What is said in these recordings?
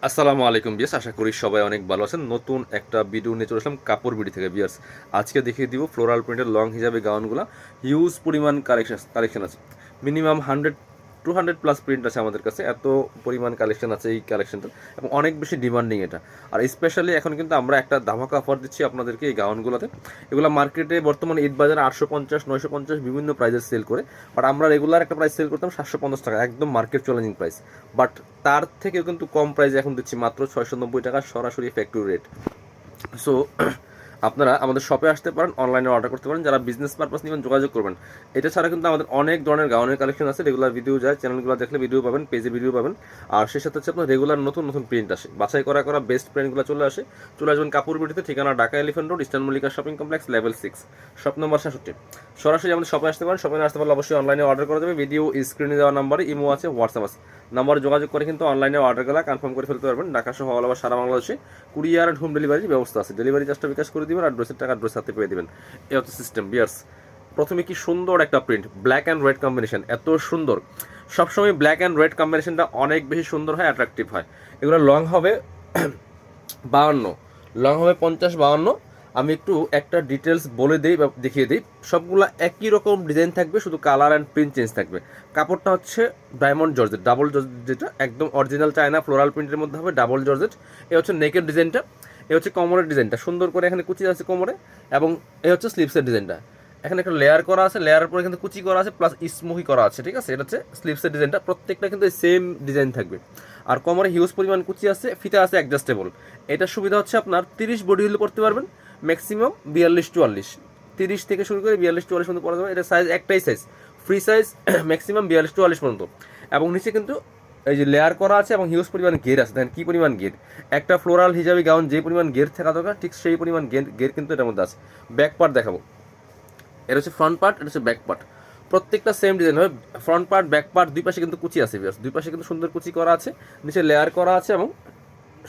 আসসালামু আলাইকুম বিয়াস, আশা করি সবাই অনেক ভালো আছেন। নতুন একটা ভিডিও নিয়ে চলে আসলাম কাপড় বিডি থেকে বিয়াস। আজকে দেখিয়ে দিব ফ্লোরাল প্রিন্টের লং হিসাবে গাউনগুলো। হিউজ পরিমাণ কালেকশন আছে, মিনিমাম 100-200 প্লাস প্রিন্ট আছে আমাদের কাছে। এত পরিমাণ কালেকশন আছে এই কালেকশনটা, এবং অনেক বেশি ডিমান্ডিং এটা। আর স্পেশালি এখন কিন্তু আমরা একটা ধামাকা অফার দিচ্ছি আপনাদেরকে এই গাউনগুলোতে। এগুলো মার্কেটে বর্তমানে ঈদ বাজারে 850-950 বিভিন্ন প্রাইসে সেল করে, বাট আমরা রেগুলার একটা প্রাইস সেল করতাম 750 টাকা, একদম মার্কেট চ্যালেঞ্জিং প্রাইস। বাট তার থেকেও কিন্তু কম প্রাইসে এখন দিচ্ছি মাত্র 690 টাকা, সরাসরি ফ্যাক্টরি রেট। সো আপনারা আমাদের শপে আসতে পারেন, অনলাইনে অর্ডার করতে পারেন। যারা বিজনেস পারপাস নেবেন যোগাযোগ করবেন। এটা ছাড়া কিন্তু আমাদের অনেক ধরনের গাউনের কালেকশন আছে, রেগুলার ভিডিও যায়, চ্যানেলগুলো দেখলে ভিডিও পাবেন, পেজে ভিডিও পাবেন। আর সেই সাথে হচ্ছে আপনার রেগুলার নতুন নতুন প্রিন্ট আসে, বাছাই করা বেস্ট প্রিন্টগুলো চলে আসবেন কাপড় বিডিতে। ঠিকানা Dhaka elephant road, eastern Mallika shopping complex, level 6, shop number 66। সরাসরি আমাদের শপে আসতে পারেন। শপে আসতে পারলে অবশ্যই অনলাইনে অর্ডার করা যাবে। ভিডিও স্ক্রিনে দেওয়া নাম্বারে ইমো আছে, হোয়াটসঅ্যাপ আছে, নাম্বারে যোগাযোগ করে কিন্তু অনলাইনে অর্ডারগুলো কনফার্ম করে ফেলতে পারবেন। ঢাকা সহ অল ওভার সারা বাংলাদেশে কুরিয়ার অ্যান্ড হোম ডেলিভারির ব্যবস্থা আছে। ডেলিভারি চার্জটা বিকাশ করে দিবেন, অ্যাড্রেসের টাকা অ্যাড্রেস হাতে পেয়ে দিবেন। এই হচ্ছে সিস্টেম বিয়ার্স। প্রথমে কি সুন্দর একটা print, black and red combination, এত সুন্দর। সবসময় ব্ল্যাক অ্যান্ড রেড কম্বিনেশনটা অনেক বেশি সুন্দর হয়, অ্যাট্রাকটিভ হয়। এগুলো লং হবে 52, লং হবে 50-52। আমি একটু একটা ডিটেলস বলে দিই বা দেখিয়ে দিই। সবগুলো একই রকম ডিজাইন থাকবে, শুধু কালার অ্যান্ড প্রিন্ট চেঞ্জ থাকবে। কাপড়টা হচ্ছে ডায়মন্ড জর্জেট, ডাবল জর্জেট, যেটা একদম অরিজিনাল চায়না ফ্লোরাল প্রিন্টের মধ্যে হবে, ডাবল জর্জেট। এ হচ্ছে নেকের ডিজাইনটা, এ হচ্ছে কোমরের ডিজাইনটা, সুন্দর করে এখানে কুচি আছে কোমরে, এবং এ হচ্ছে স্লিভসের ডিজাইনটা। এখানে একটা লেয়ার করা আছে, লেয়ারের পরে কিন্তু কুচি করা আছে, প্লাস স্মোকি করা আছে, ঠিক আছে। এটা হচ্ছে স্লিভসের ডিজাইনটা, প্রত্যেকটা কিন্তু সেম ডিজাইন থাকবে। আর কোমরে হিউজ পরিমাণ কুচি আছে, ফিতা আছে অ্যাডজাস্টেবল। এটার সুবিধা হচ্ছে আপনার 30 বডি হিল করতে পারবেন, ম্যাক্সিমাম 42-44, 30 থেকে শুরু করে 42-44 পর্যন্ত পরা যাবে। এটা সাইজ একটাই সাইজ, ফ্রি সাইজ, ম্যাক্সিমাম 42-44 পর্যন্ত। এবং নিচে কিন্তু এই যে লেয়ার করা আছে, এবং হিউজ পরিমাণ গের আছে। দেখেন কি পরিমাণ গের। একটা ফ্লোরাল হিজাবি গাউন যে পরিমাণ গের থাকা দরকার, ঠিক সেই পরিমাণ গের কিন্তু এটার মধ্যে আছে। ব্যাক পার্ট দেখাবো, এটা হচ্ছে ফ্রন্ট পার্ট, এটা হচ্ছে ব্যাক পার্ট। প্রত্যেকটা সেম ডিজাইন হবে, ফ্রন্ট পার্ট ব্যাক পার্ট দুই পাশে কিন্তু কুচি আছে, দুই পাশে কিন্তু সুন্দর কুচি করা আছে, নিচে লেয়ার করা আছে এবং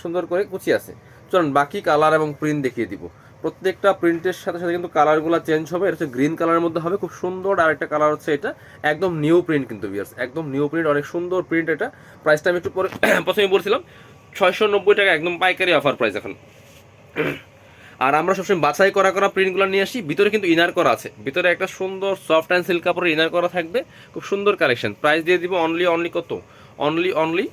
সুন্দর করে কুচি আছে। চলুন বাকি কালার এবং প্রিন্ট দেখিয়ে দিব। প্রত্যেকটা প্রিন্টের সাথে সাথে কিন্তু কালারগুলো চেঞ্জ হবে। এটা হচ্ছে গ্রিন কালারের মধ্যে হবে, খুব সুন্দর। আর একটা কালার হচ্ছে এটা একদম নিউ প্রিন্ট, কিন্তু ভিউয়ার্স একদম নিউ প্রিন্ট, অনেক সুন্দর প্রিন্ট এটা। প্রাইসটা আমি একটু পরে প্রথমে বলছিলাম 690 টাকা, একদম পাইকারি অফার প্রাইস এখন। আর আমরা সবসময় বাছাই করা প্রিন্টগুলো নিয়ে আসি। ভিতরে কিন্তু ইনার করা আছে, ভিতরে একটা সুন্দর সফট অ্যান্ড সিল্ক কাপড়ের ইনার করা থাকবে, খুব সুন্দর কালেকশন। প্রাইস দিয়ে দিব অনলি কত, অনলি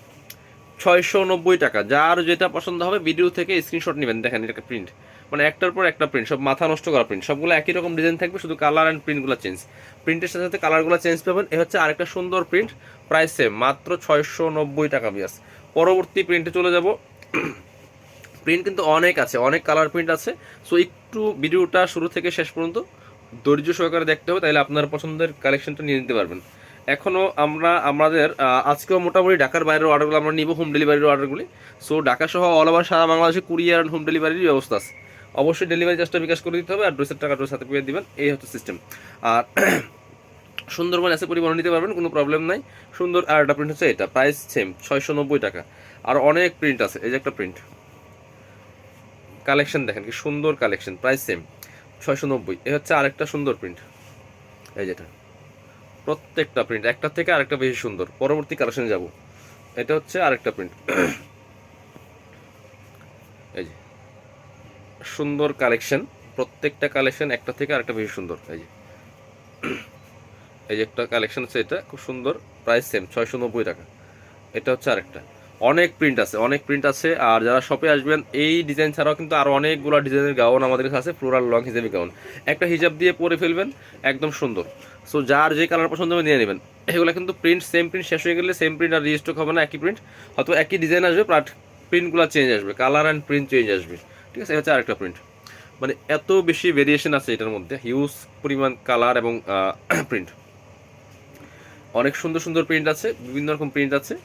690 টাকা। যার যেটা পছন্দ হবে ভিডিও থেকে স্ক্রিনশট নেবেন। দেখেন এটা প্রিন্ট, মানে একটার পর একটা প্রিন্ট, সব মাথা নষ্ট করা প্রিন্ট, সবগুলো একই রকম ডিজাইন থাকবে, শুধু কালার অ্যান্ড প্রিন্টগুলো চেঞ্জ। প্রিন্টের সাথে সাথে কালারগুলো চেঞ্জ পাবেন। এ হচ্ছে আরেকটা সুন্দর প্রিন্ট, প্রাইস সেম, মাত্র 690 টাকা বিয়াস। পরবর্তী প্রিন্টে চলে যাব। প্রিন্ট কিন্তু অনেক আছে, অনেক কালার প্রিন্ট আছে। সো একটু ভিডিওটা শুরু থেকে শেষ পর্যন্ত ধৈর্য সহকারে দেখতে হবে, তাহলে আপনার পছন্দের কালেকশনটা নিয়ে নিতে পারবেন। এখনও আমরা আমাদের আজকেও মোটামুটি ঢাকার বাইরের অর্ডারগুলো আমরা নিব, হোম ডেলিভারির অর্ডারগুলি। সো ঢাকা সহ অল ওভার সারা বাংলাদেশে কুরিয়ার অ্যান্ড হোম ডেলিভারির ব্যবস্থা আছে। অবশ্যই ডেলিভারি চার্জটা বিকাশ করে দিতে হবে, অ্যাড্রেসের টাকা অ্যাড্রেস হাতে পেয়ে দিবেন। এই হচ্ছে সিস্টেম। আর সুন্দরবন এসে পরিবহন নিতে পারবেন, কোনো প্রবলেম নাই। সুন্দর। আর একটা প্রিন্ট হচ্ছে এটা, প্রাইস সেম 690 টাকা। আর অনেক প্রিন্ট আছে, এই যে একটা প্রিন্ট, কালেকশন দেখেন কি সুন্দর কালেকশন, প্রাইস সেম 690। এ হচ্ছে আরেকটা সুন্দর প্রিন্ট, এই যেটা। প্রত্যেকটা প্রিন্ট একটা থেকে আরেকটা বেশি সুন্দর। পরবর্তী কালেকশনে যাব। এটা হচ্ছে আরেকটা প্রিন্ট, এই যে সুন্দর কালেকশন। প্রত্যেকটা কালেকশন একটা থেকে আরেকটা বেশি সুন্দর। এই যে একটা কালেকশন আছে, এটা খুব সুন্দর, প্রাইস সেম 690 টাকা। এটা হচ্ছে আরেকটা। অনেক প্রিন্ট আছে, অনেক প্রিন্ট আছে। আর যারা শপে আসবেন, এই ডিজাইন ছাড়াও কিন্তু আরও অনেকগুলো ডিজাইনের গাউন আমাদের কাছে আছে, ফ্লোরাল লং হিজাবি গাউন। একটা হিজাব দিয়ে পরে ফেলবেন, একদম সুন্দর। সো যার যে কালার পছন্দ হবে নিয়ে নেবেন। এগুলো কিন্তু প্রিন্ট সেম প্রিন্ট, শেষ হয়ে গেলে সেম প্রিন্ট আর রিস্টক হবে না, একই প্রিন্ট, হয়তো একই ডিজাইন আসবে, বাট প্রিন্টগুলো চেঞ্জ আসবে, কালার অ্যান্ড প্রিন্ট চেঞ্জ আসবে, ঠিক আছে। হচ্ছে আরেকটা প্রিন্ট, মানে এত বেশি ভেরিয়েশন আছে এটার মধ্যে, হিউজ পরিমাণ কালার এবং প্রিন্ট। অনেক সুন্দর সুন্দর প্রিন্ট আছে, বিভিন্ন রকম প্রিন্ট আছে।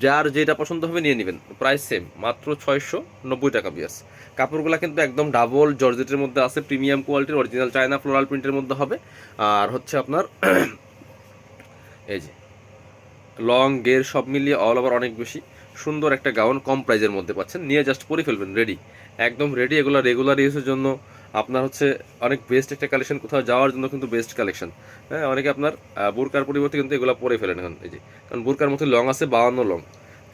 যার যেটা পছন্দ হবে নিয়ে নেবেন। প্রাইস সেম, মাত্র 690 টাকা বিয়াস। কাপড়গুলো কিন্তু একদম ডাবল জর্জেটের মধ্যে আছে, প্রিমিয়াম কোয়ালিটির, অরিজিনাল চায়না ফ্লোরাল প্রিন্টের মধ্যে হবে। আর হচ্ছে আপনার এই যে লং গের সব মিলিয়ে অল ওভার অনেক বেশি সুন্দর একটা গাউন, কম প্রাইজের মধ্যে পাচ্ছেন। নিয়ে জাস্ট পরে ফেলবেন, রেডি, একদম রেডি। এগুলো রেগুলার ইউজের জন্য আপনার হচ্ছে অনেক বেস্ট একটা কালেকশন, কোথাও যাওয়ার জন্য কিন্তু বেস্ট কালেকশন। হ্যাঁ, অনেকে আপনার বোরকার পরিবর্তে কিন্তু এগুলো পরে ফেলেন এখন, এই যে, কারণ বোরকার মধ্যে লং আছে 52 লং,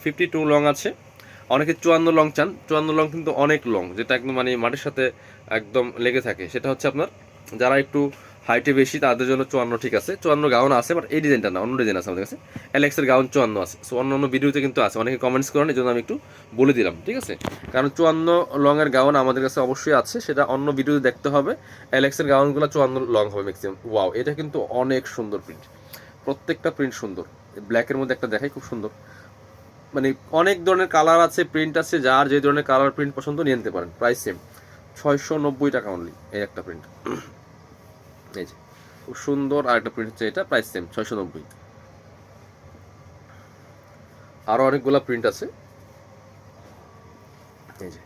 52 লং আছে। অনেকে 54 লং চান, 54 লং কিন্তু অনেক লং, যেটা একদম মানে মাটির সাথে একদম লেগে থাকে, সেটা হচ্ছে আপনার যারা একটু হাইটে বেশি তাদের জন্য 54 ঠিক আছে। 54 গাউন আছে, বাট এই ডিজাইনটা না, অন্য ডিজাইন আছে আমাদের কাছে। এলেক্সের গাউন 54 আছে, সো অন্য অন্য ভিডিওতে কিন্তু আছে, অনেকে কমেন্টস করেন, এই জন্য আমি একটু বলে দিলাম, ঠিক আছে। কারণ 54 লংয়ের গাউন আমাদের কাছে অবশ্যই আছে, সেটা অন্য ভিডিওতে দেখতে হবে। এলেক্সের গাউনগুলো 54 লং হবে ম্যাক্সিমাম। ওয়াও, এটা কিন্তু অনেক সুন্দর প্রিন্ট, প্রত্যেকটা প্রিন্ট সুন্দর। ব্ল্যাকের মধ্যে একটা দেখাই, খুব সুন্দর, মানে অনেক ধরনের কালার আছে, প্রিন্ট আছে, যার যে ধরনের কালার প্রিন্ট পছন্দ নিয়ে নিতে পারেন। প্রাইস সেম, 690 টাকা অনলি। এই একটা প্রিন্ট, এই যে খুব সুন্দর। আর একটা প্রিন্ট হচ্ছে এটা, প্রাইস সেম 690। আরও অনেকগুলো প্রিন্ট আছে, এই যে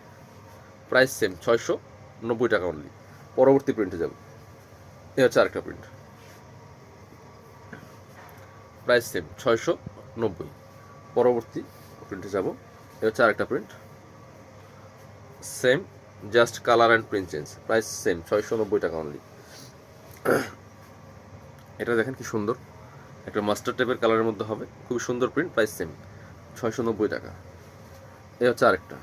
প্রাইস সেম 690 টাকা অনলি। পরবর্তী প্রিন্টে যাব, এই হচ্ছে আরেকটা প্রিন্ট, প্রাইস সেম 690। পরবর্তী প্রিন্টে যাব, এই হচ্ছে আরেকটা print, same, just colour and print change, price same 690 টাকা অনলি। এটা দেখেন কি সুন্দর, একটা মাস্টার টাইপের কালারের মধ্যে হবে, খুবই সুন্দর প্রিন্ট, প্রাইস সেম 690 টাকা। এই হচ্ছে আরেকটা,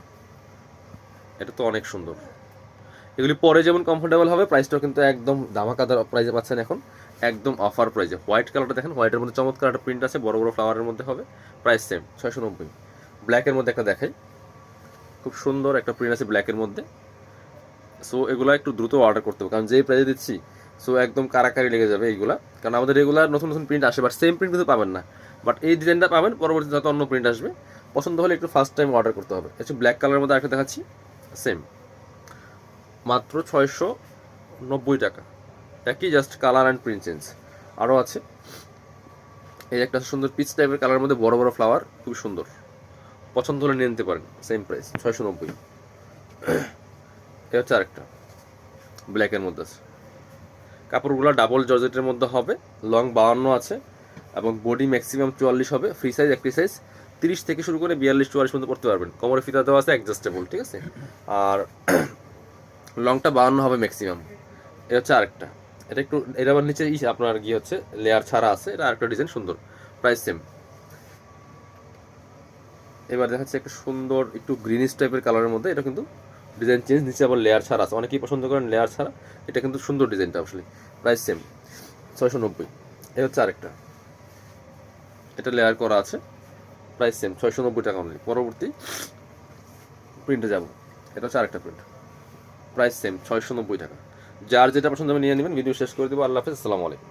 এটা তো অনেক সুন্দর। এগুলি পরে যেমন কমফোর্টেবল হবে, প্রাইসটাও কিন্তু একদম ধামাকাদার প্রাইসে পাচ্ছেন এখন, একদম অফার প্রাইসে। হোয়াইট কালারটা দেখেন, হোয়াইটের মধ্যে চমৎকার একটা প্রিন্ট আছে, বড় বড় ফ্লাওয়ারের মধ্যে হবে, প্রাইস সেম 690। ব্ল্যাকের মধ্যে একটা দেখাই, খুব সুন্দর একটা প্রিন্ট আছে ব্ল্যাকের মধ্যে। সো এগুলো একটু দ্রুত অর্ডার করতে হবে, কারণ যেই প্রাইসে দিচ্ছি, সো একদম কারাকারি লেগে যাবে এইগুলা। কারণ আমাদের রেগুলার নতুন নতুন প্রিন্ট আসে, বাট সেম প্রিন্ট কিন্তু পাবেন না, বাট এই ডিজাইনটা পাবেন, পরবর্তীতে যত অন্য প্রিন্ট আসবে পছন্দ হলে একটু ফার্স্ট টাইম অর্ডার করতে হবে। একটু ব্ল্যাক কালারের মধ্যে একটা দেখাচ্ছি, সেম মাত্র 690 টাকা, একই, just colour and print change. আরও আছে, এই একটা সুন্দর পিচ টাইপের কালারের মধ্যে বড় বড় ফ্লাওয়ার, খুব সুন্দর, পছন্দ হলে নিয়ে নিতে পারেন, সেম প্রাইস 690। এই হচ্ছে আরেকটা ব্ল্যাকের মধ্যে আছে, কাপড়গুলো ডাবল জর্জেটের মধ্যে হবে, লং 52 আছে, এবং বডি ম্যাক্সিমাম 44 হবে। ফ্রি সাইজ একটি সাইজ 30 থেকে শুরু করে 42-44 পর্যন্ত পড়তে পারবেন। কোমরে ফিতা দেওয়া আছে, অ্যাডজাস্টেবল, ঠিক আছে। আর লংটা 52 হবে ম্যাক্সিমাম। এটা হচ্ছে আরেকটা, এটা একটু, এটা আবার নিচে আপনার গিয়ে হচ্ছে লেয়ার ছাড়া আছে, এটা আরেকটা ডিজাইন সুন্দর, প্রাইস সেম। এবার দেখাচ্ছে একটা সুন্দর একটু গ্রিনিশ টাইপের কালারের মধ্যে, এটা কিন্তু ডিজাইন চেঞ্জ, নিচে আবার লেয়ার ছাড়া আছে, অনেকেই পছন্দ করেন লেয়ার ছাড়া, এটা কিন্তু সুন্দর ডিজাইনটা আসলে। Price same 690। এই হচ্ছে আরেকটা, এটা লেয়ার করা আছে, প্রাইস সেম 690 টাকা অনলি। পরবর্তী প্রিন্টে যাব, এটা হচ্ছে আরেকটা প্রিন্ট, প্রাইস সেম 690 টাকা। যার যেটা পছন্দ হবে নিয়ে নেবেন। ভিডিও শেষ করে দেবো। আল্লাহ হাফেজ, আসসালামু আলাইকুম।